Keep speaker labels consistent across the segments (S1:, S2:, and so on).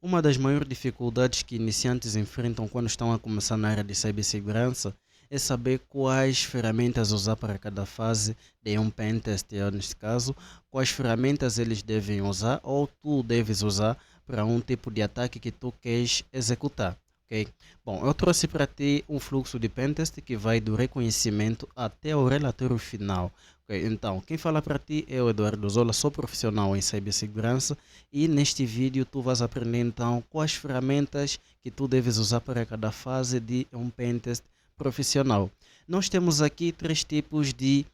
S1: Uma das maiores dificuldades que iniciantes enfrentam quando estão a começar na área de cibersegurança é saber quais ferramentas usar para cada fase de um pentest, neste caso, quais ferramentas eles devem usar ou tu deves usar para um tipo de ataque que tu queres executar. Ok? Bom, eu trouxe para ti um fluxo de pentest que vai do reconhecimento até o relatório final. Ok? Então, quem fala para ti é o Eduardo Zola, sou profissional em cibersegurança e neste vídeo tu vais aprender então quais ferramentas que tu deves usar para cada fase de um pentest profissional. Nós temos aqui três tipos de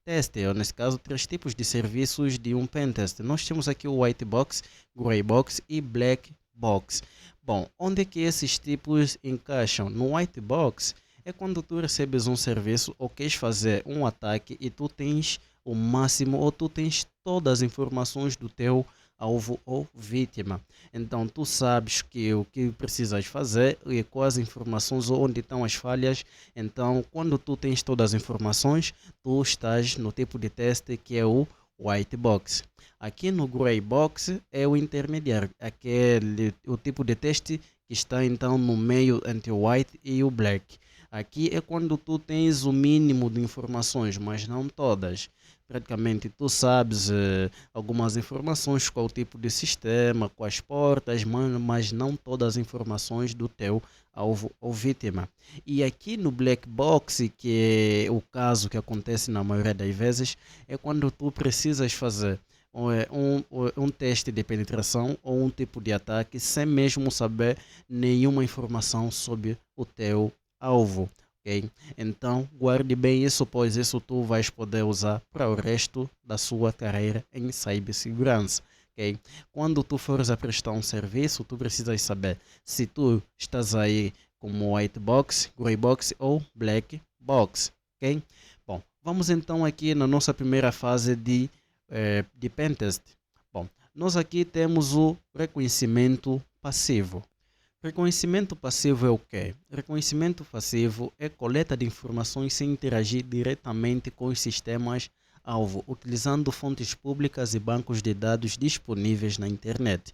S1: teste, ou nesse caso três tipos de serviços de um pentest. Nós temos aqui o white box, gray box e black box. Bom, onde é que esses tipos encaixam? No white box é quando tu recebes um serviço ou queres fazer um ataque e tu tens o máximo ou tu tens todas as informações do teu alvo ou vítima. Então tu sabes que o que precisas fazer e quais informações ou onde estão as falhas. Então quando tu tens todas as informações, tu estás no tipo de teste que é o white box. Aqui no gray box é o intermediário, o tipo de teste que está então no meio entre o white e o black. Aqui é quando tu tens o mínimo de informações, mas não todas. Praticamente tu sabes algumas informações, qual tipo de sistema, quais portas, mas não todas as informações do teu alvo ou vítima. E aqui no black box, que é o caso que acontece na maioria das vezes, é quando tu precisas fazer um teste de penetração ou um tipo de ataque sem mesmo saber nenhuma informação sobre o teu alvo. Ok? Então, guarde bem isso, pois isso tu vais poder usar para o resto da sua carreira em cibersegurança. Ok? Quando tu fores a prestar um serviço, tu precisas saber se tu estás aí como white box, gray box ou black box. Ok? Bom, vamos então aqui na nossa primeira fase de pentest. Bom, nós aqui temos o reconhecimento passivo. Reconhecimento passivo é o quê? Reconhecimento passivo é coleta de informações sem interagir diretamente com os sistemas alvo, utilizando fontes públicas e bancos de dados disponíveis na internet.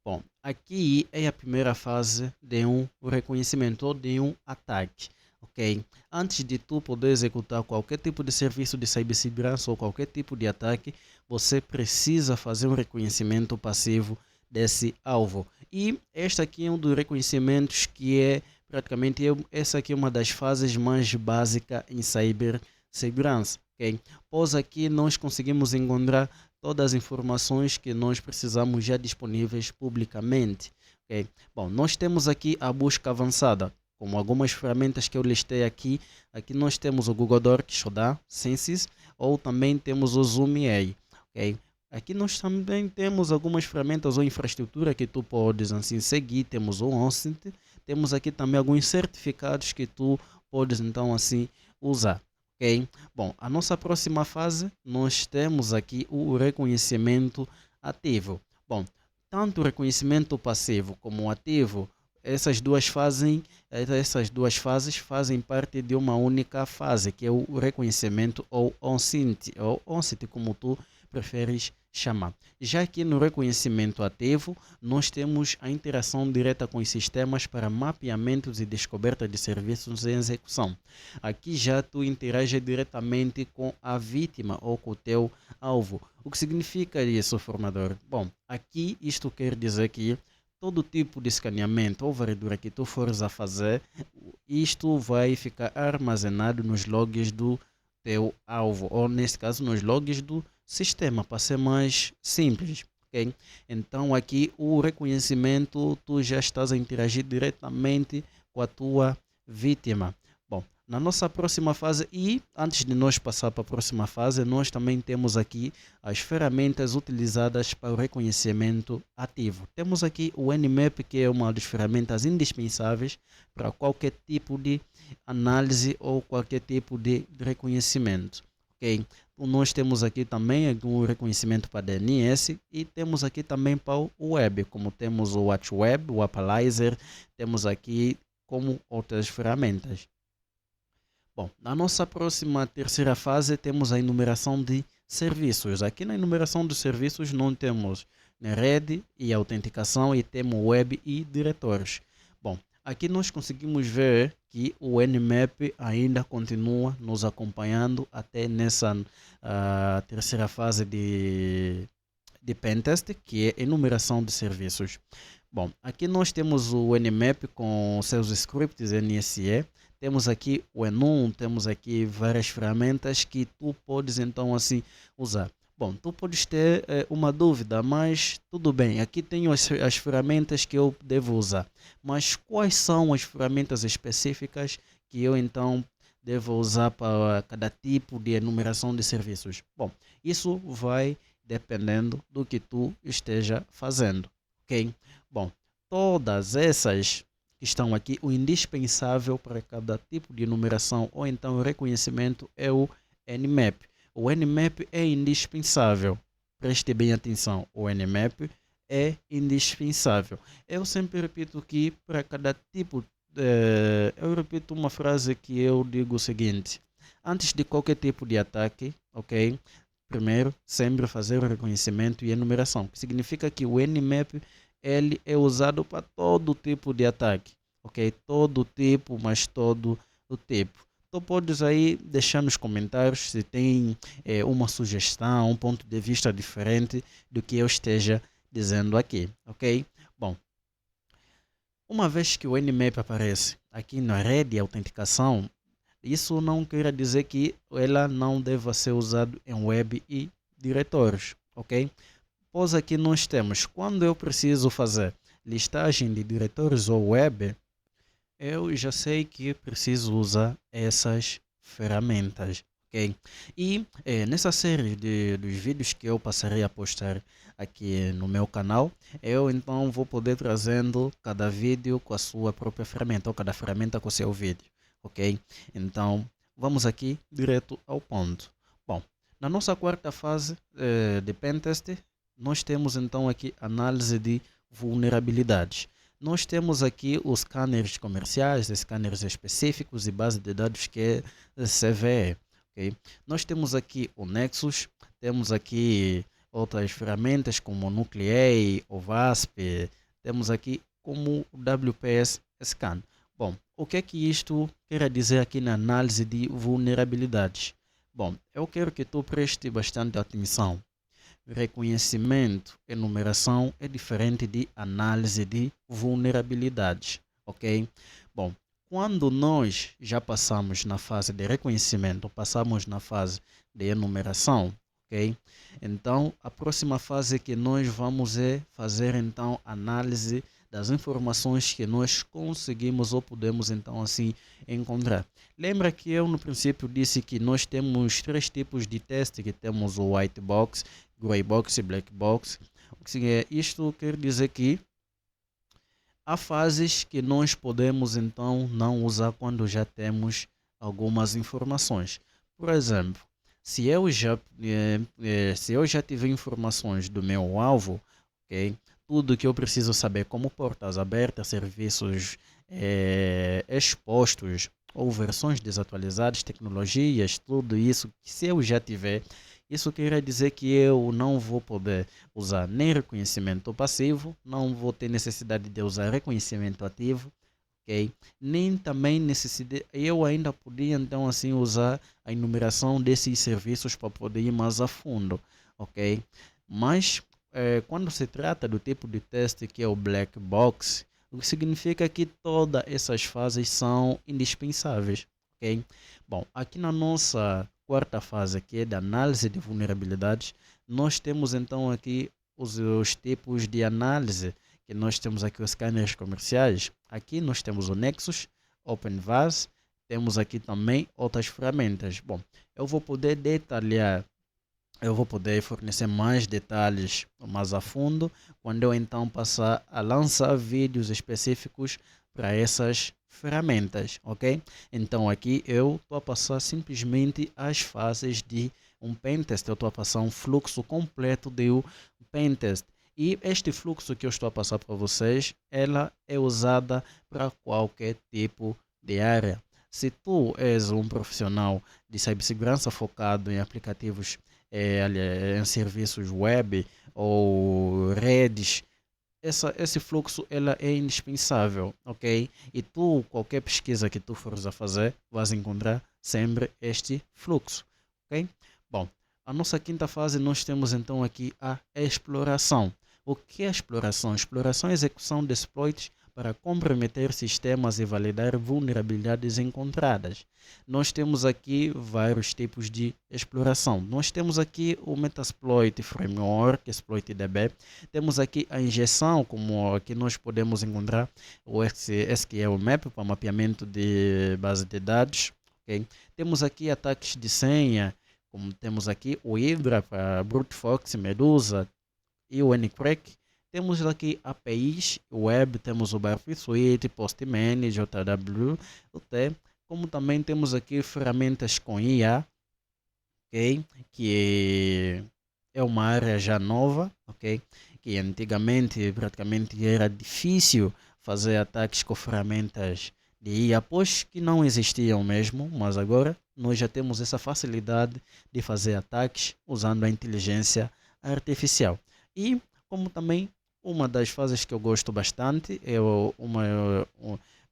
S1: Bom, aqui é a primeira fase de um reconhecimento ou de um ataque. Ok? Antes de tu poder executar qualquer tipo de serviço de cibersegurança ou qualquer tipo de ataque, você precisa fazer um reconhecimento passivo desse alvo. E este aqui é um dos reconhecimentos que é praticamente essa aqui é uma das fases mais básicas em cibersegurança. Okay? Pois aqui nós conseguimos encontrar todas as informações que nós precisamos já disponíveis publicamente. Okay? Bom, nós temos aqui a busca avançada, como algumas ferramentas que eu listei aqui. Aqui nós temos o Google Doc, Shodan, Census, ou também temos o Zoom AI. Okay? Aqui nós também temos algumas ferramentas ou infraestrutura que tu podes assim seguir. Temos o ONCINT, temos aqui também alguns certificados que tu podes então assim usar. Ok? Bom, a nossa próxima fase nós temos aqui o reconhecimento ativo. Bom, tanto o reconhecimento passivo como o ativo, essas duas fases fazem parte de uma única fase, que é o reconhecimento ou ONCINT como tu preferes chamar. Já aqui no reconhecimento ativo, nós temos a interação direta com os sistemas para mapeamentos e descoberta de serviços em execução. Aqui já tu interages diretamente com a vítima ou com o teu alvo. O que significa isso, formador? Bom, aqui isto quer dizer que todo tipo de escaneamento ou varredura que tu fores a fazer, isto vai ficar armazenado nos logs do teu alvo, ou neste caso nos logs do sistema, para ser mais simples. Okay? Então aqui o reconhecimento, tu já estás a interagir diretamente com a tua vítima. Bom, na nossa próxima fase, e antes de nós passar para a próxima fase, nós também temos aqui as ferramentas utilizadas para o reconhecimento ativo. Temos aqui o Nmap, que é uma das ferramentas indispensáveis para qualquer tipo de análise ou qualquer tipo de reconhecimento. Okay? Nós temos aqui também um reconhecimento para DNS e temos aqui também para o web, como temos o WatchWeb, o Appalizer, temos aqui como outras ferramentas. Bom, na nossa próxima terceira fase temos a enumeração de serviços. Aqui na enumeração dos serviços não temos na rede e autenticação e temos web e diretórios. Bom, aqui nós conseguimos ver que o Nmap ainda continua nos acompanhando até nessa terceira fase de Pentest, que é enumeração de serviços. Bom, aqui nós temos o Nmap com seus scripts NSE, temos aqui o Enum, temos aqui várias ferramentas que tu podes então assim usar. Bom, tu podes ter uma dúvida, mas tudo bem, aqui tenho as ferramentas que eu devo usar. Mas quais são as ferramentas específicas que eu então devo usar para cada tipo de enumeração de serviços? Bom, isso vai dependendo do que tu esteja fazendo, ok? Bom, todas essas que estão aqui, o indispensável para cada tipo de enumeração ou então reconhecimento é o Nmap. O Nmap é indispensável. Preste bem atenção, o Nmap é indispensável. Eu sempre repito que para cada tipo, eu repito uma frase que eu digo o seguinte: antes de qualquer tipo de ataque, ok? Primeiro, sempre fazer o reconhecimento e enumeração, que significa que o Nmap ele é usado para todo tipo de ataque, ok? Todo tipo, mas todo o tipo. Tu podes aí deixar nos comentários se tem uma sugestão, um ponto de vista diferente do que eu esteja dizendo aqui, ok? Bom, uma vez que o Nmap aparece aqui na rede de autenticação, isso não quer dizer que ela não deva ser usada em web e diretórios, ok? Pois aqui nós temos, quando eu preciso fazer listagem de diretórios ou web, eu já sei que preciso usar essas ferramentas, ok? E nessa série dos vídeos que eu passarei a postar aqui no meu canal, eu então vou poder trazendo cada vídeo com a sua própria ferramenta, ou cada ferramenta com o seu vídeo, ok? Então, vamos aqui direto ao ponto. Bom, na nossa quarta fase de Pentest, nós temos então aqui análise de vulnerabilidades. Nós temos aqui os scanners comerciais, scanners específicos e base de dados que é CVE. Okay? Nós temos aqui o Nexus, temos aqui outras ferramentas como o Nuclei, o VASP, temos aqui como o WPS Scan. Bom, o que é que isto quer dizer aqui na análise de vulnerabilidades? Bom, eu quero que tu preste bastante atenção. Reconhecimento e numeração é diferente de análise de vulnerabilidades, ok? Bom, quando nós já passamos na fase de reconhecimento, passamos na fase de enumeração, ok? Então, a próxima fase que nós vamos é fazer então análise das informações que nós conseguimos ou podemos então assim encontrar. Lembra que eu no princípio disse que nós temos três tipos de teste, que temos o white box, grey box e black box. Isto quer dizer que há fases que nós podemos então não usar quando já temos algumas informações. Por exemplo, se eu já tiver informações do meu alvo, ok? Tudo que eu preciso saber, como portas abertas, serviços expostos ou versões desatualizadas, tecnologias, tudo isso, se eu já tiver, isso quer dizer que eu não vou poder usar nem reconhecimento passivo, não vou ter necessidade de usar reconhecimento ativo, ok? Nem também necessidade, eu ainda podia então assim usar a enumeração desses serviços para poder ir mais a fundo, ok? Mas quando se trata do tipo de teste que é o black box, o que significa que todas essas fases são indispensáveis, ok? Bom, aqui na nossa quarta fase, que é da análise de vulnerabilidades, nós temos então aqui os tipos de análise, que nós temos aqui os scanners comerciais. Aqui nós temos o Nexus, OpenVAS, temos aqui também outras ferramentas. Bom, eu vou poder detalhar, eu vou poder fornecer mais detalhes mais a fundo quando eu então passar a lançar vídeos específicos para essas ferramentas, ok? Então aqui eu estou a passar simplesmente as fases de um pentest, eu estou a passar um fluxo completo de um pentest. E este fluxo que eu estou a passar para vocês, ela é usada para qualquer tipo de área. Se tu és um profissional de cibersegurança focado em aplicativos em serviços web ou redes, esse fluxo ela é indispensável, ok? E tu, qualquer pesquisa que tu fores a fazer, vais encontrar sempre este fluxo, ok? Bom, a nossa quinta fase nós temos então aqui a exploração. O que é a exploração? Exploração é a execução de exploits para comprometer sistemas e validar vulnerabilidades encontradas. Nós temos aqui vários tipos de exploração. Nós temos aqui o Metasploit Framework, ExploitDB. Temos aqui a injeção, como aqui nós podemos encontrar o SQL Map para mapeamento de base de dados. Okay? Temos aqui ataques de senha, como temos aqui o Hydra para Brute Force, Medusa e o Anycrack. Temos aqui APIs web, temos o Barfield Suite, Postman, JWT, como também temos aqui ferramentas com IA, ok? Que é uma área já nova, ok? Que antigamente praticamente era difícil fazer ataques com ferramentas de IA, pois que não existiam mesmo, mas agora nós já temos essa facilidade de fazer ataques usando a inteligência artificial. E como também uma das fases que eu gosto bastante é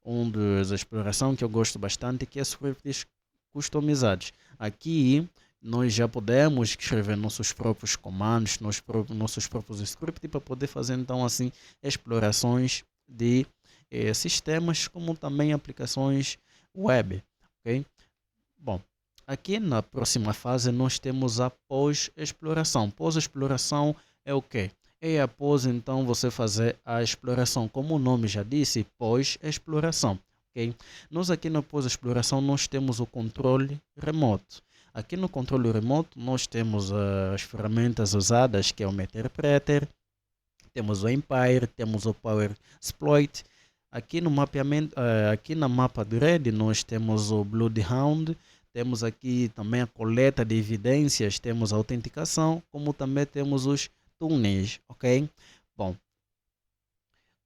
S1: um dos exploração que eu gosto bastante, que é scripts customizados. Aqui nós já podemos escrever nossos próprios comandos, nossos próprios scripts para poder fazer então assim explorações de sistemas como também aplicações web, ok? Bom, aqui na próxima fase nós temos a pós-exploração. Pós-exploração é o quê? É após então você fazer a exploração, como o nome já disse, pós-exploração, ok? Nós aqui na pós-exploração nós temos o controle remoto. Aqui no controle remoto nós temos as ferramentas usadas, que é o Meterpreter, temos o Empire, temos o Power Exploit. Aqui no mapeamento, aqui na mapa de rede nós temos o Bloodhound, temos aqui também a coleta de evidências, temos a autenticação, como também temos os túneis, ok? Bom,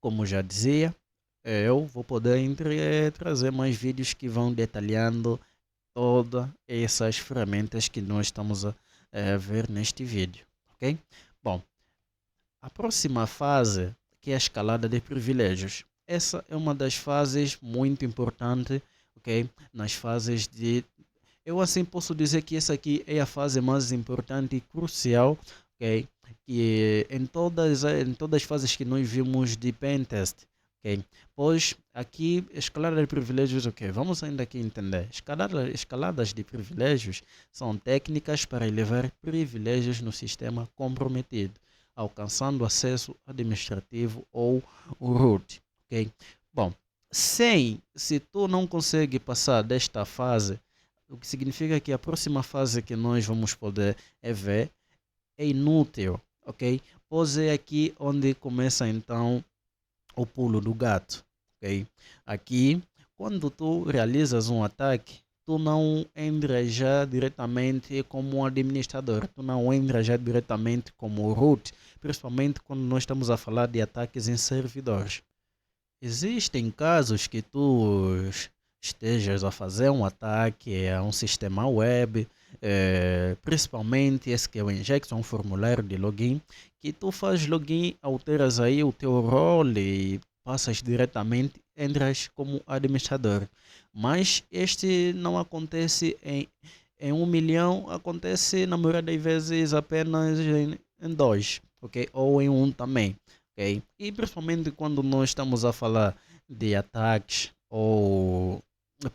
S1: como já dizia, eu vou poder trazer mais vídeos que vão detalhando todas essas ferramentas que nós estamos a ver neste vídeo, ok? Bom, a próxima fase, que é a escalada de privilégios. Essa é uma das fases muito importantes, ok? Nas fases de... Eu assim posso dizer que essa aqui é a fase mais importante e crucial, ok? Que em todas as fases que nós vimos de Pentest, ok? Pois aqui, escalada de privilégios, ok? Vamos ainda aqui entender. Escaladas de privilégios são técnicas para elevar privilégios no sistema comprometido, alcançando acesso administrativo ou o root, ok? Bom, se tu não consegue passar desta fase, o que significa que a próxima fase que nós vamos poder ver é inútil, ok? Pois é aqui onde começa então o pulo do gato, ok? Aqui, quando tu realizas um ataque, tu não entras já diretamente como um administrador, tu não entras já diretamente como root, principalmente quando nós estamos a falar de ataques em servidores. Existem casos que tu estejas a fazer um ataque a um sistema web, principalmente SQL Injection, um formulário de login, que tu faz login, alteras aí o teu role e passas diretamente, entras como administrador. Mas este não acontece em 1 milhão, acontece na maioria das vezes apenas em 2, ok? Ou em 1 também. Okay? E principalmente quando nós estamos a falar de ataques ou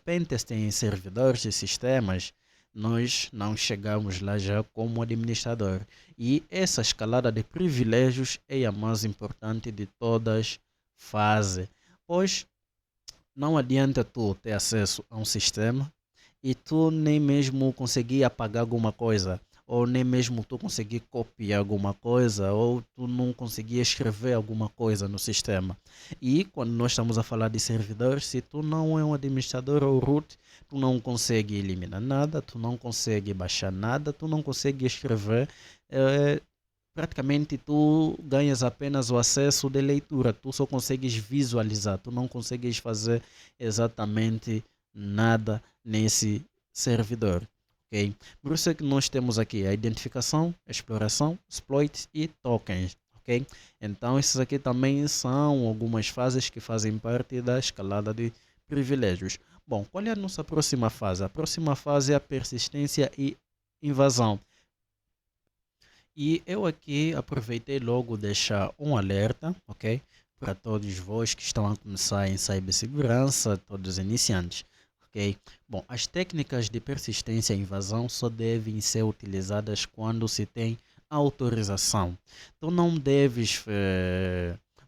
S1: pentest em servidores e sistemas, nós não chegamos lá já como administrador. E essa escalada de privilégios é a mais importante de todas fases, pois não adianta tu ter acesso a um sistema e tu nem mesmo conseguir apagar alguma coisa, ou nem mesmo tu conseguir copiar alguma coisa, ou tu não conseguir escrever alguma coisa no sistema. E quando nós estamos a falar de servidores, se tu não é um administrador ou root, tu não consegue eliminar nada, tu não consegue baixar nada, tu não consegue escrever. Praticamente tu ganhas apenas o acesso de leitura, tu só consegues visualizar, tu não consegues fazer exatamente nada nesse servidor, ok? Por isso é que nós temos aqui a identificação, exploração, exploit e tokens, ok? Então, esses aqui também são algumas fases que fazem parte da escalada de privilégios. Bom, qual é a nossa próxima fase? A próxima fase é a persistência e invasão. E eu aqui aproveitei logo deixar um alerta, ok? Para todos vós que estão a começar em cibersegurança, todos os iniciantes, ok? Bom, as técnicas de persistência e invasão só devem ser utilizadas quando se tem autorização. Tu não deves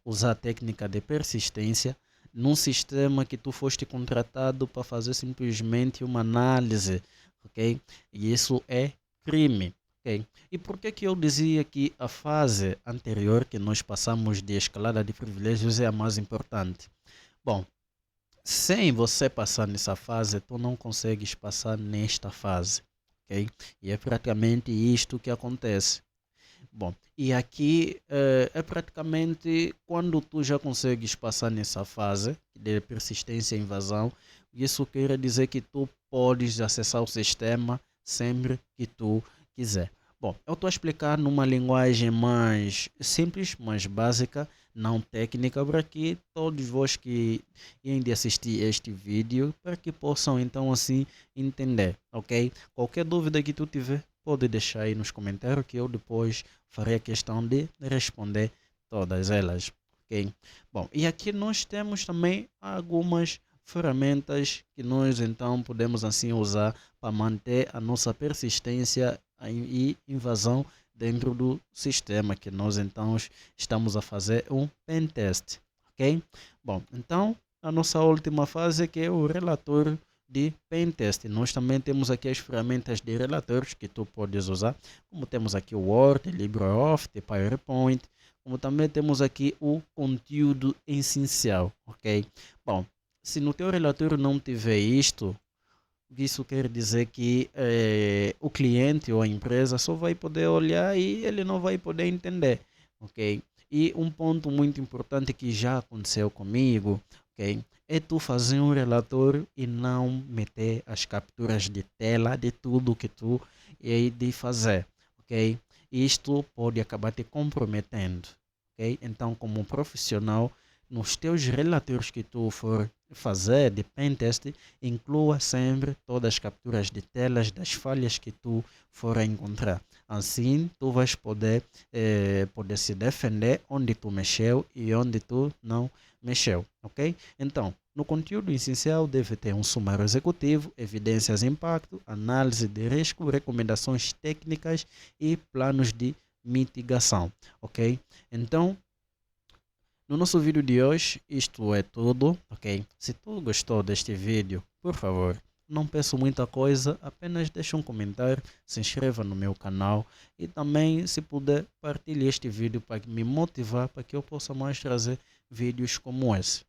S1: usar a técnica de persistência num sistema que tu foste contratado para fazer simplesmente uma análise, ok? E isso é crime. Ok. E por que que eu dizia que a fase anterior que nós passamos de escalada de privilégios é a mais importante? Bom, sem você passar nessa fase, tu não consegues passar nesta fase, ok? E é praticamente isto que acontece. Bom, e aqui é praticamente quando tu já consegues passar nessa fase de persistência e invasão, isso quer dizer que tu podes acessar o sistema sempre que tu quiser. Bom, eu estou a explicar numa linguagem mais simples, mais básica, não técnica, para que todos vós que irem de assistir este vídeo, para que possam então assim entender, ok? Qualquer dúvida que tu tiver, pode deixar aí nos comentários que eu depois farei a questão de responder todas elas, ok? Bom, e aqui nós temos também algumas ferramentas que nós então podemos assim usar para manter a nossa persistência e invasão dentro do sistema que nós então estamos a fazer um pen test, ok? Bom, então a nossa última fase que é o relatório de pen test. Nós também temos aqui as ferramentas de relatórios que tu podes usar, como temos aqui o Word, LibreOffice, PowerPoint, como também temos aqui o conteúdo essencial, ok? Bom, se no teu relatório não tiver isto, isso quer dizer que o cliente ou a empresa só vai poder olhar e ele não vai poder entender, ok? E um ponto muito importante que já aconteceu comigo, ok? É tu fazer um relatório e não meter as capturas de tela de tudo que tu é de fazer, ok? Isto pode acabar te comprometendo, ok? Então, como profissional, nos teus relatórios que tu for fazer de pentest, inclua sempre todas as capturas de telas das falhas que tu for encontrar. Assim, tu vais poder se defender onde tu mexeu e onde tu não mexeu, ok? Então, no conteúdo essencial deve ter um sumário executivo, evidências de impacto, análise de risco, recomendações técnicas e planos de mitigação, ok? Então, no nosso vídeo de hoje, isto é tudo, ok? Se tu gostou deste vídeo, por favor, não peço muita coisa, apenas deixa um comentário, se inscreva no meu canal e também, se puder, partilhe este vídeo para me motivar para que eu possa mais trazer vídeos como esse.